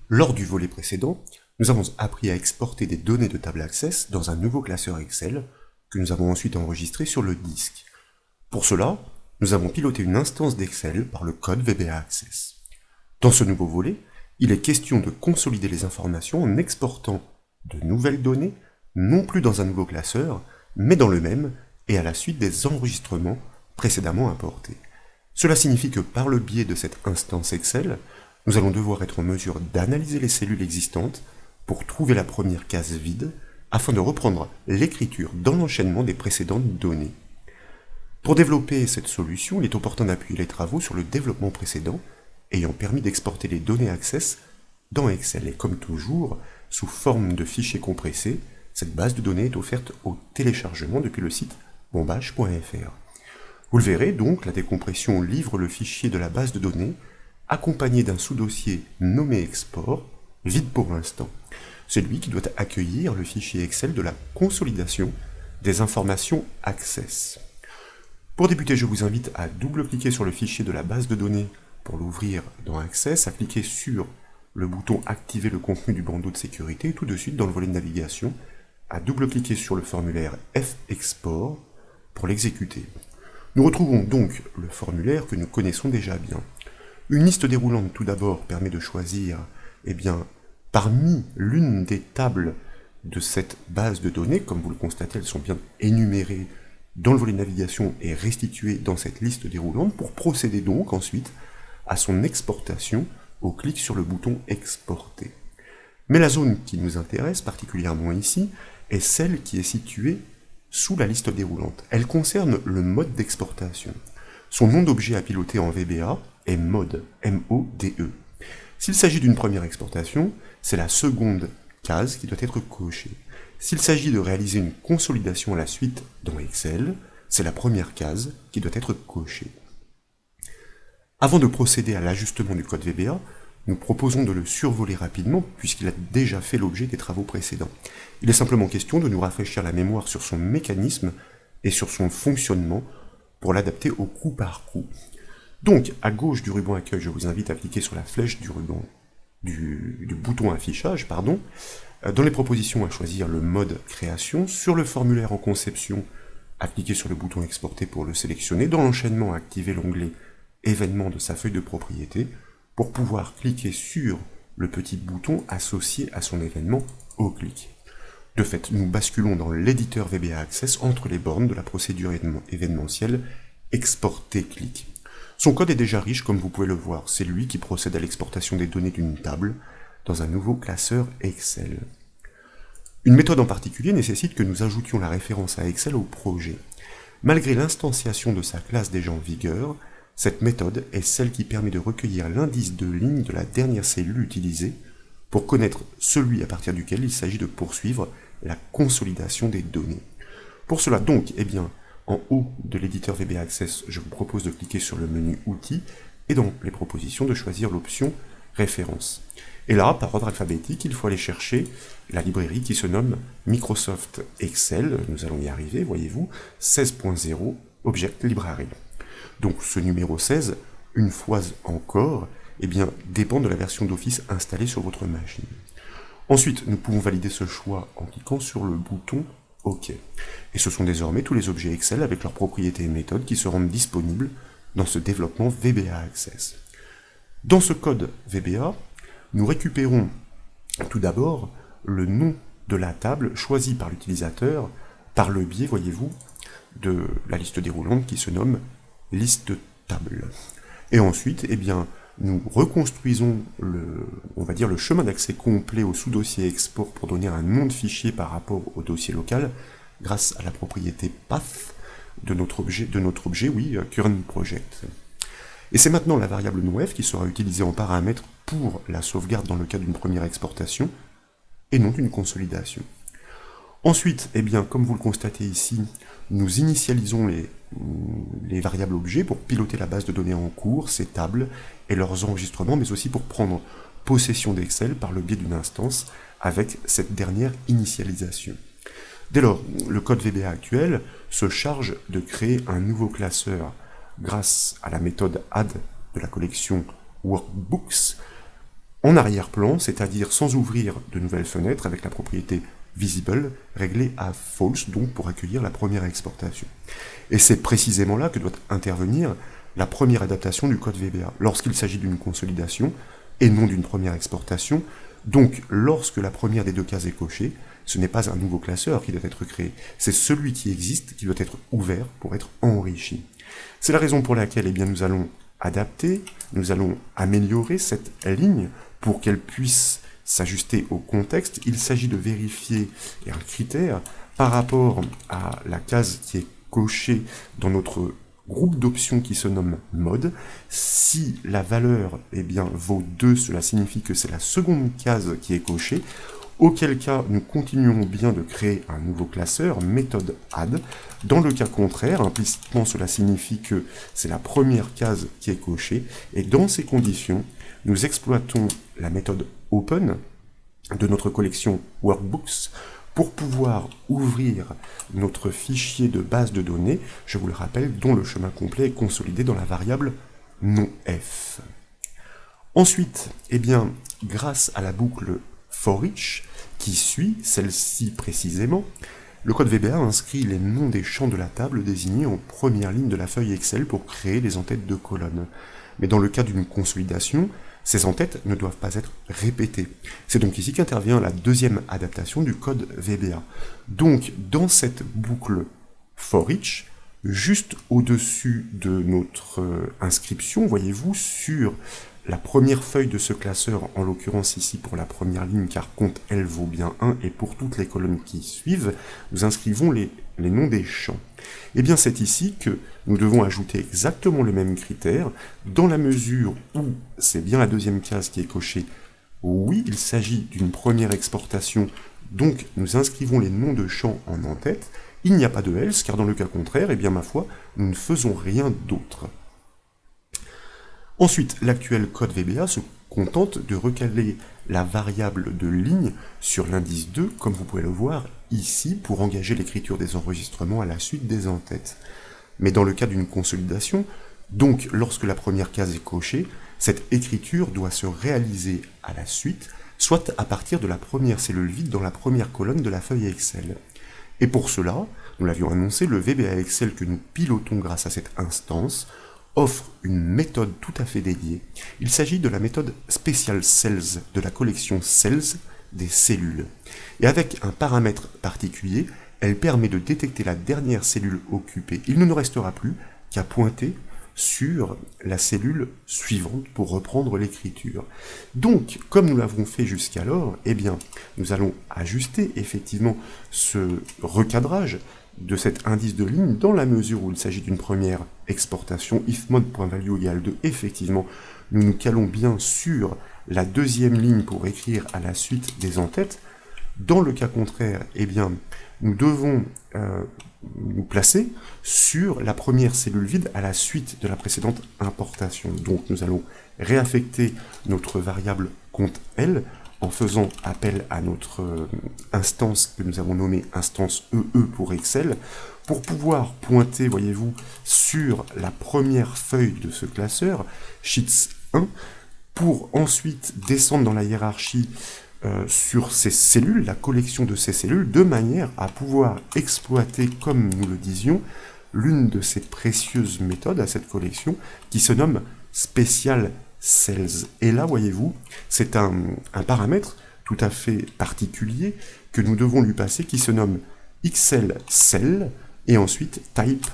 Lors du volet précédent, nous avons appris à exporter des données de table Access dans un nouveau classeur Excel que nous avons ensuite enregistré sur le disque. Pour cela, nous avons piloté une instance d'Excel par le code VBA Access. Dans ce nouveau volet, il est question de consolider les informations en exportant de nouvelles données, non plus dans un nouveau classeur, mais dans le même et à la suite des enregistrements précédemment importés. Cela signifie que par le biais de cette instance Excel, nous allons devoir être en mesure d'analyser les cellules existantes pour trouver la première case vide afin de reprendre l'écriture dans l'enchaînement des précédentes données. Pour développer cette solution, il est opportun d'appuyer les travaux sur le développement précédent ayant permis d'exporter les données Access dans Excel. Et comme toujours, sous forme de fichiers compressés, cette base de données est offerte au téléchargement depuis le site bombache.fr. Vous le verrez donc, la décompression livre le fichier de la base de données accompagné d'un sous-dossier nommé export, vide pour l'instant. C'est lui qui doit accueillir le fichier Excel de la consolidation des informations Access. Pour débuter, je vous invite à double-cliquer sur le fichier de la base de données pour l'ouvrir dans Access, à cliquer sur le bouton « Activer le contenu du bandeau de sécurité » et tout de suite dans le volet de navigation, à double-cliquer sur le formulaire F-Export pour l'exécuter. Nous retrouvons donc le formulaire que nous connaissons déjà bien. Une liste déroulante tout d'abord permet de choisir, parmi l'une des tables de cette base de données, comme vous le constatez, elles sont bien énumérées dans le volet navigation et restituées dans cette liste déroulante pour procéder donc ensuite à son exportation au clic sur le bouton exporter. Mais la zone qui nous intéresse particulièrement ici est celle qui est située sous la liste déroulante. Elle concerne le mode d'exportation. Son nom d'objet à piloter en VBA est mode, M-O-D-E. S'il s'agit d'une première exportation, c'est la seconde case qui doit être cochée. S'il s'agit de réaliser une consolidation à la suite dans Excel, c'est la première case qui doit être cochée. Avant de procéder à l'ajustement du code VBA, nous proposons de le survoler rapidement puisqu'il a déjà fait l'objet des travaux précédents. Il est simplement question de nous rafraîchir la mémoire sur son mécanisme et sur son fonctionnement pour l'adapter au coup par coup. Donc, à gauche du ruban accueil, je vous invite à cliquer sur la flèche du bouton affichage, dans les propositions à choisir le mode création, sur le formulaire en conception, à cliquer sur le bouton exporter pour le sélectionner, dans l'enchaînement à activer l'onglet événement de sa feuille de propriété, pour pouvoir cliquer sur le petit bouton associé à son événement au clic. De fait, nous basculons dans l'éditeur VBA Access entre les bornes de la procédure événementielle exporter clic. Son code est déjà riche comme vous pouvez le voir, c'est lui qui procède à l'exportation des données d'une table dans un nouveau classeur Excel. Une méthode en particulier nécessite que nous ajoutions la référence à Excel au projet. Malgré l'instanciation de sa classe déjà en vigueur, cette méthode est celle qui permet de recueillir l'indice de ligne de la dernière cellule utilisée pour connaître celui à partir duquel il s'agit de poursuivre la consolidation des données. Pour cela donc, en haut de l'éditeur VBA Access, je vous propose de cliquer sur le menu Outils et dans les propositions de choisir l'option Référence. Et là, par ordre alphabétique, il faut aller chercher la librairie qui se nomme Microsoft Excel, nous allons y arriver, voyez-vous, 16.0 Object Library. Donc ce numéro 16, une fois encore, dépend de la version d'Office installée sur votre machine. Ensuite, nous pouvons valider ce choix en cliquant sur le bouton OK. Et ce sont désormais tous les objets Excel avec leurs propriétés et méthodes qui se rendent disponibles dans ce développement VBA Access. Dans ce code VBA, nous récupérons tout d'abord le nom de la table choisie par l'utilisateur par le biais, voyez-vous, de la liste déroulante qui se nomme liste table. Et ensuite, nous reconstruisons le chemin d'accès complet au sous-dossier export pour donner un nom de fichier par rapport au dossier local grâce à la propriété path de notre objet, current project. Et c'est maintenant la variable nowF qui sera utilisée en paramètre pour la sauvegarde dans le cas d'une première exportation et non d'une consolidation. Ensuite, comme vous le constatez ici, nous initialisons les variables objets pour piloter la base de données en cours, ses tables et leurs enregistrements, mais aussi pour prendre possession d'Excel par le biais d'une instance avec cette dernière initialisation. Dès lors, le code VBA actuel se charge de créer un nouveau classeur grâce à la méthode add de la collection workbooks en arrière-plan, c'est-à-dire sans ouvrir de nouvelles fenêtres avec la propriété visible réglée à false, donc pour accueillir la première exportation. Et c'est précisément là que doit intervenir la première adaptation du code VBA, lorsqu'il s'agit d'une consolidation et non d'une première exportation. Donc, lorsque la première des deux cases est cochée, ce n'est pas un nouveau classeur qui doit être créé, c'est celui qui existe qui doit être ouvert pour être enrichi. C'est la raison pour laquelle nous allons adapter, nous allons améliorer cette ligne pour qu'elle puisse s'ajuster au contexte. Il s'agit de vérifier un critère par rapport à la case qui est cochée dans notre groupe d'options qui se nomme mode. Si la valeur vaut 2, cela signifie que c'est la seconde case qui est cochée, auquel cas nous continuons bien de créer un nouveau classeur, méthode add. Dans le cas contraire, implicitement cela signifie que c'est la première case qui est cochée, et dans ces conditions, nous exploitons la méthode open de notre collection workbooks pour pouvoir ouvrir notre fichier de base de données, je vous le rappelle, dont le chemin complet est consolidé dans la variable non-f. Ensuite, grâce à la boucle for-each, qui suit celle-ci précisément, le code VBA inscrit les noms des champs de la table désignés en première ligne de la feuille Excel pour créer les entêtes de colonnes. Mais dans le cas d'une consolidation, ces entêtes ne doivent pas être répétées. C'est donc ici qu'intervient la deuxième adaptation du code VBA. Donc, dans cette boucle for-each, juste au-dessus de notre inscription, voyez-vous, sur la première feuille de ce classeur, en l'occurrence ici pour la première ligne, car compte L vaut bien 1, et pour toutes les colonnes qui suivent, nous inscrivons les noms des champs. C'est ici que nous devons ajouter exactement le même critère, dans la mesure où c'est bien la deuxième case qui est cochée. Oui, il s'agit d'une première exportation, donc nous inscrivons les noms de champs en en-tête. Il n'y a pas de else, car dans le cas contraire, ma foi, nous ne faisons rien d'autre. Ensuite, l'actuel code VBA se contente de recaler la variable de ligne sur l'indice 2, comme vous pouvez le voir ici, pour engager l'écriture des enregistrements à la suite des entêtes. Mais dans le cas d'une consolidation, donc lorsque la première case est cochée, cette écriture doit se réaliser à la suite, soit à partir de la première cellule vide dans la première colonne de la feuille Excel. Et pour cela, nous l'avions annoncé, le VBA Excel que nous pilotons grâce à cette instance offre une méthode tout à fait dédiée. Il s'agit de la méthode Special Cells de la collection Cells des cellules. Et avec un paramètre particulier, elle permet de détecter la dernière cellule occupée. Il ne nous restera plus qu'à pointer sur la cellule suivante pour reprendre l'écriture. Donc, comme nous l'avons fait jusqu'alors, nous allons ajuster effectivement ce recadrage de cet indice de ligne dans la mesure où il s'agit d'une première exportation. If mode.value égale 2, effectivement, nous nous calons bien sur la deuxième ligne pour écrire à la suite des entêtes. Dans le cas contraire, nous devons nous placer sur la première cellule vide à la suite de la précédente importation. Donc nous allons réaffecter notre variable compte L en faisant appel à notre instance que nous avons nommée instance EE pour Excel, pour pouvoir pointer, voyez-vous, sur la première feuille de ce classeur, Sheets 1, pour ensuite descendre dans la hiérarchie sur ces cellules, la collection de ces cellules, de manière à pouvoir exploiter, comme nous le disions, l'une de ces précieuses méthodes à cette collection qui se nomme Special Cells. Et là, voyez-vous, c'est un paramètre tout à fait particulier que nous devons lui passer qui se nomme XL Cell et ensuite type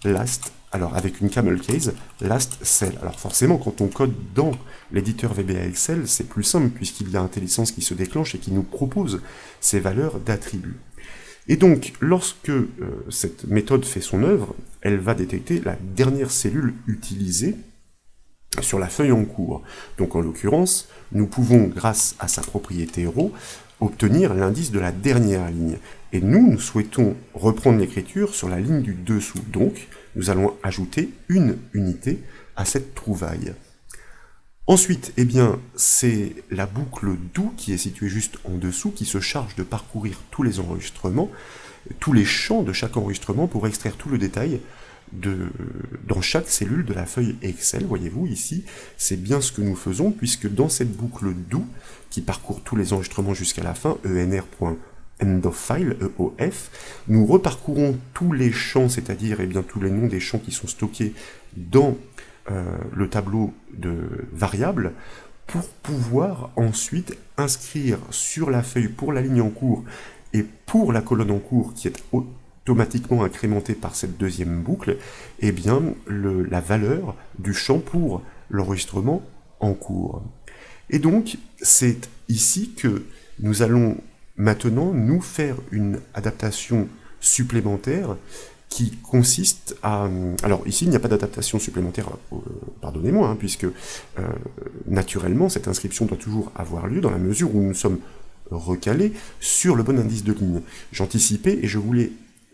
last, alors avec une camel case, last cell. Alors forcément, quand on code dans l'éditeur VBA Excel, c'est plus simple puisqu'il y a IntelliSense qui se déclenche et qui nous propose ces valeurs d'attributs. Et donc, lorsque cette méthode fait son œuvre, elle va détecter la dernière cellule utilisée sur la feuille en cours. Donc en l'occurrence, nous pouvons, grâce à sa propriété row, obtenir l'indice de la dernière ligne. Et nous souhaitons reprendre l'écriture sur la ligne du dessous. Donc, nous allons ajouter une unité à cette trouvaille. Ensuite, c'est la boucle do qui est située juste en dessous, qui se charge de parcourir tous les enregistrements, tous les champs de chaque enregistrement pour extraire tout le détail dans chaque cellule de la feuille Excel. Voyez-vous ici, c'est bien ce que nous faisons, puisque dans cette boucle do, qui parcourt tous les enregistrements jusqu'à la fin, enr.endOfFile, EOF, nous reparcourons tous les champs, c'est-à-dire tous les noms des champs qui sont stockés dans le tableau de variables, pour pouvoir ensuite inscrire sur la feuille pour la ligne en cours et pour la colonne en cours qui est automatiquement incrémentée par cette deuxième boucle, la valeur du champ pour l'enregistrement en cours. Et donc, c'est ici que nous allons maintenant nous faire une adaptation supplémentaire qui consiste à... Alors ici, il n'y a pas d'adaptation supplémentaire, pardonnez-moi, puisque naturellement, cette inscription doit toujours avoir lieu dans la mesure où nous sommes recalés sur le bon indice de ligne. J'anticipais et je voulais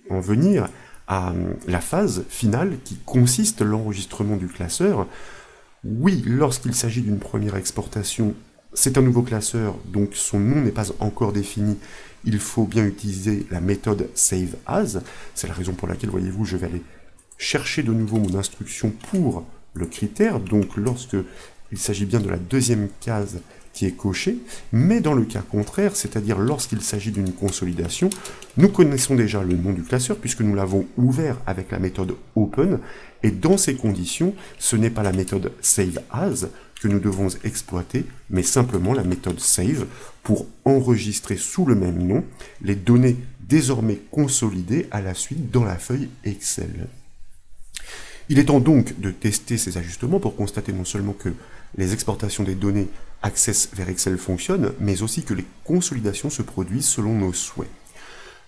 en venir à la phase finale qui consiste l'enregistrement du classeur. Oui, lorsqu'il s'agit d'une première exportation, c'est un nouveau classeur, donc son nom n'est pas encore défini. Il faut bien utiliser la méthode SaveAs. C'est la raison pour laquelle, voyez-vous, je vais aller chercher de nouveau mon instruction pour le critère. Donc, lorsque il s'agit bien de la deuxième case qui est cochée, mais dans le cas contraire, c'est-à-dire lorsqu'il s'agit d'une consolidation, nous connaissons déjà le nom du classeur puisque nous l'avons ouvert avec la méthode Open, et dans ces conditions, ce n'est pas la méthode SaveAs que nous devons exploiter, mais simplement la méthode Save pour enregistrer sous le même nom les données désormais consolidées à la suite dans la feuille Excel. Il est temps donc de tester ces ajustements pour constater non seulement que les exportations des données Access vers Excel fonctionnent, mais aussi que les consolidations se produisent selon nos souhaits.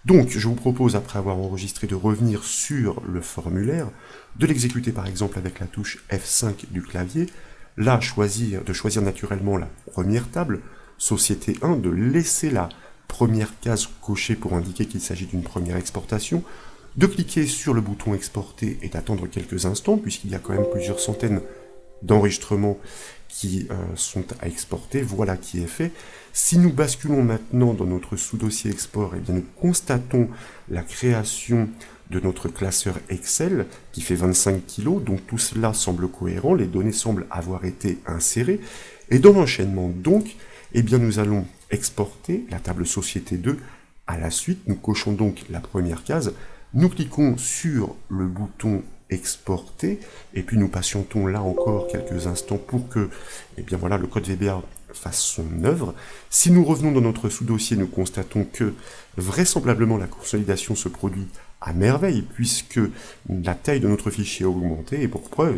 Donc, je vous propose, après avoir enregistré, de revenir sur le formulaire, de l'exécuter par exemple avec la touche F5 du clavier, là, de choisir naturellement la première table, Société 1, de laisser la première case cochée pour indiquer qu'il s'agit d'une première exportation, de cliquer sur le bouton Exporter et d'attendre quelques instants, puisqu'il y a quand même plusieurs centaines d'enregistrements qui sont à exporter. Voilà qui est fait. Si nous basculons maintenant dans notre sous-dossier export, nous constatons la création de notre classeur Excel qui fait 25 kg, donc tout cela semble cohérent, les données semblent avoir été insérées, et dans l'enchaînement donc, nous allons exporter la table Société 2. À la suite, nous cochons donc la première case, nous cliquons sur le bouton Exporter, et puis nous patientons là encore quelques instants pour que le code VBA fasse son œuvre. Si nous revenons dans notre sous-dossier, nous constatons que vraisemblablement la consolidation se produit à merveille, puisque la taille de notre fichier a augmenté, et pour preuve,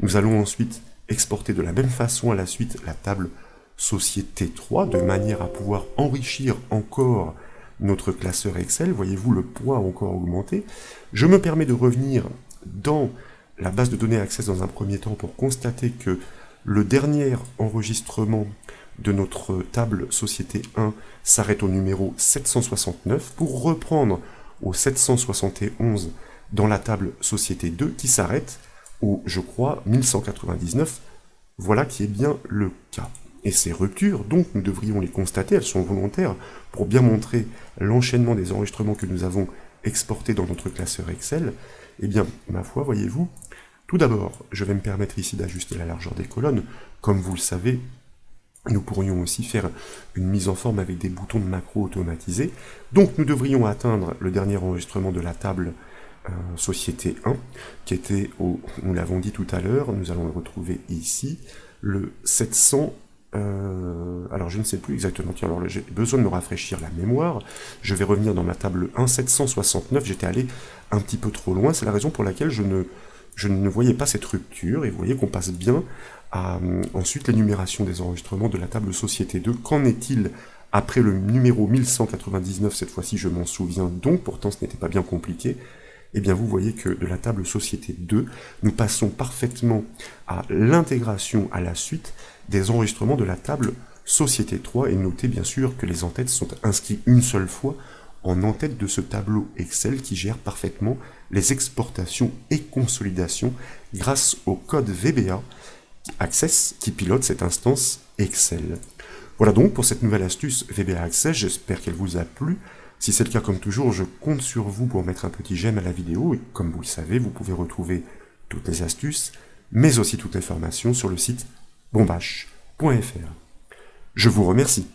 nous allons ensuite exporter de la même façon à la suite la table Société 3, de manière à pouvoir enrichir encore notre classeur Excel. Voyez-vous, le poids a encore augmenté. Je me permets de revenir dans la base de données Access dans un premier temps pour constater que le dernier enregistrement de notre table Société 1 s'arrête au numéro 769 pour reprendre au 771 dans la table Société 2 qui s'arrête au, je crois, 1199. Voilà qui est bien le cas. Et ces ruptures, donc, nous devrions les constater, elles sont volontaires, pour bien montrer l'enchaînement des enregistrements que nous avons exportés dans notre classeur Excel. Ma foi, voyez-vous, tout d'abord, je vais me permettre ici d'ajuster la largeur des colonnes. Comme vous le savez, nous pourrions aussi faire une mise en forme avec des boutons de macro automatisés. Donc, nous devrions atteindre le dernier enregistrement de la table Société 1, qui était nous l'avons dit tout à l'heure, nous allons le retrouver ici, le 700. Alors je ne sais plus exactement, alors j'ai besoin de me rafraîchir la mémoire, je vais revenir dans ma table 1, 769, j'étais allé un petit peu trop loin, c'est la raison pour laquelle je ne voyais pas cette rupture, et vous voyez qu'on passe bien à ensuite l'énumération des enregistrements de la table Société 2. Qu'en est-il après le numéro 1199, cette fois-ci je m'en souviens donc, pourtant ce n'était pas bien compliqué. Vous voyez que de la table Société 2, nous passons parfaitement à l'intégration à la suite des enregistrements de la table Société 3, et notez bien sûr que les en-têtes sont inscrits une seule fois en en-tête de ce tableau Excel qui gère parfaitement les exportations et consolidations grâce au code VBA Access qui pilote cette instance Excel. Voilà donc pour cette nouvelle astuce VBA Access, j'espère qu'elle vous a plu. Si c'est le cas comme toujours, je compte sur vous pour mettre un petit j'aime à la vidéo, et comme vous le savez, vous pouvez retrouver toutes les astuces, mais aussi toutes les formations sur le site bombache.fr. Je vous remercie.